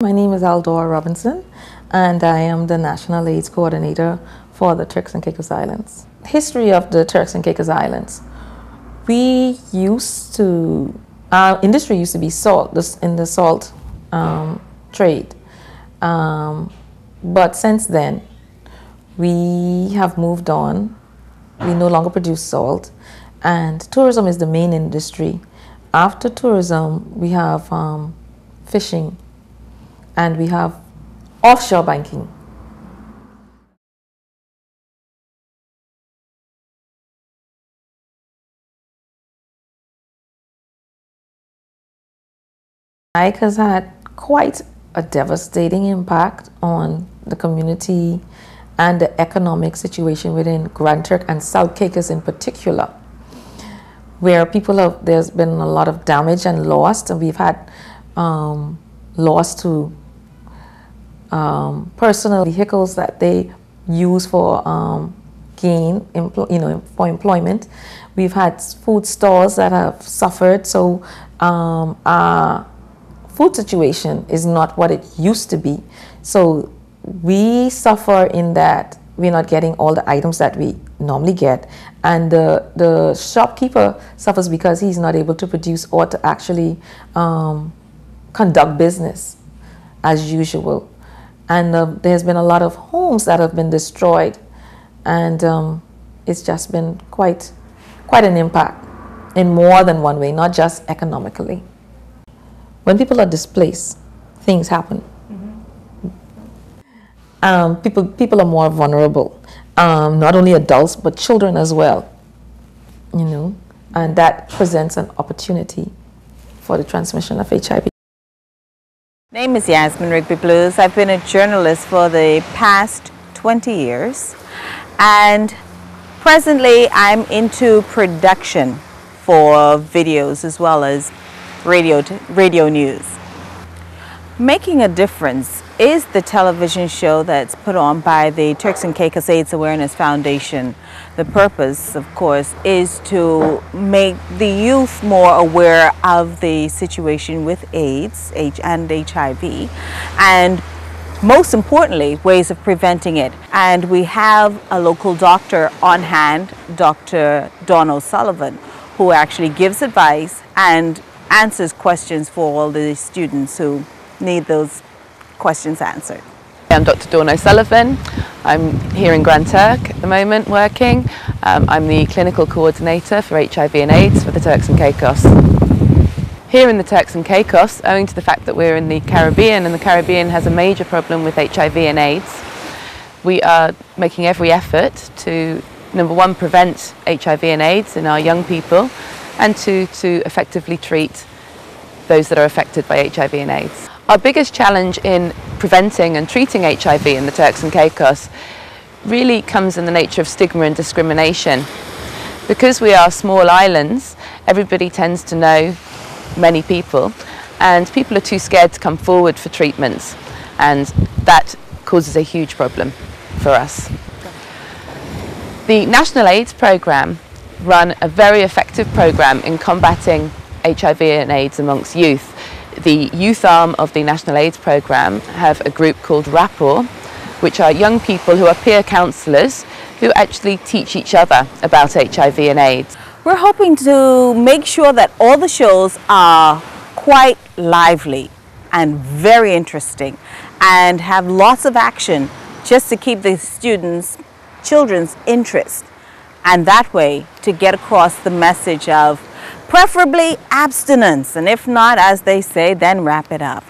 My name is Aldora Robinson, and I am the National AIDS Coordinator for the Turks and Caicos Islands. History of the Turks and Caicos Islands. Our industry used to be in the salt trade. But since then, we have moved on. We no longer produce salt, and tourism is the main industry. After tourism, we have fishing, and we have offshore banking. Ike has had quite a devastating impact on the community and the economic situation within Grand Turk and South Caicos in particular, where there's been a lot of damage and loss, and we've had loss to personal vehicles that they use for for employment. We've had food stores that have suffered, so our food situation is not what it used to be. So we suffer in that we're not getting all the items that we normally get, and the shopkeeper suffers because he's not able to produce or to actually conduct business as usual. And there's been a lot of homes that have been destroyed, and it's just been quite an impact in more than one way, not just economically. When people are displaced, things happen. People are more vulnerable, not only adults but children as well, and that presents an opportunity for the transmission of HIV. Name is Yasmin, Rigby Blues. I've been a journalist for the past 20 years, and presently I'm into production for videos as well as radio news. Making a Difference is the television show that's put on by the Turks and Caicos AIDS Awareness Foundation. The purpose, of course, is to make the youth more aware of the situation with AIDS and HIV, and most importantly, ways of preventing it. And we have a local doctor on hand, Dr. Sullivan, who actually gives advice and answers questions for all the students who need those questions answered. I'm Dr. Sullivan. I'm here in Grand Turk at the moment working. I'm the clinical coordinator for HIV and AIDS for the Turks and Caicos. Here in the Turks and Caicos, owing to the fact that we're in the Caribbean and the Caribbean has a major problem with HIV and AIDS, we are making every effort to, number one, prevent HIV and AIDS in our young people, and two, to effectively treat those that are affected by HIV and AIDS. Our biggest challenge in preventing and treating HIV in the Turks and Caicos really comes in the nature of stigma and discrimination. Because we are small islands, everybody tends to know many people, and people are too scared to come forward for treatments, and that causes a huge problem for us. The National AIDS Programme run a very effective programme in combating HIV and AIDS amongst youth. The youth arm of the National AIDS Programme have a group called Rapport, which are young people who are peer counsellors who actually teach each other about HIV and AIDS. We're hoping to make sure that all the shows are quite lively and very interesting and have lots of action, just to keep the children's interest, and that way to get across the message of preferably abstinence, and if not, as they say, then wrap it up.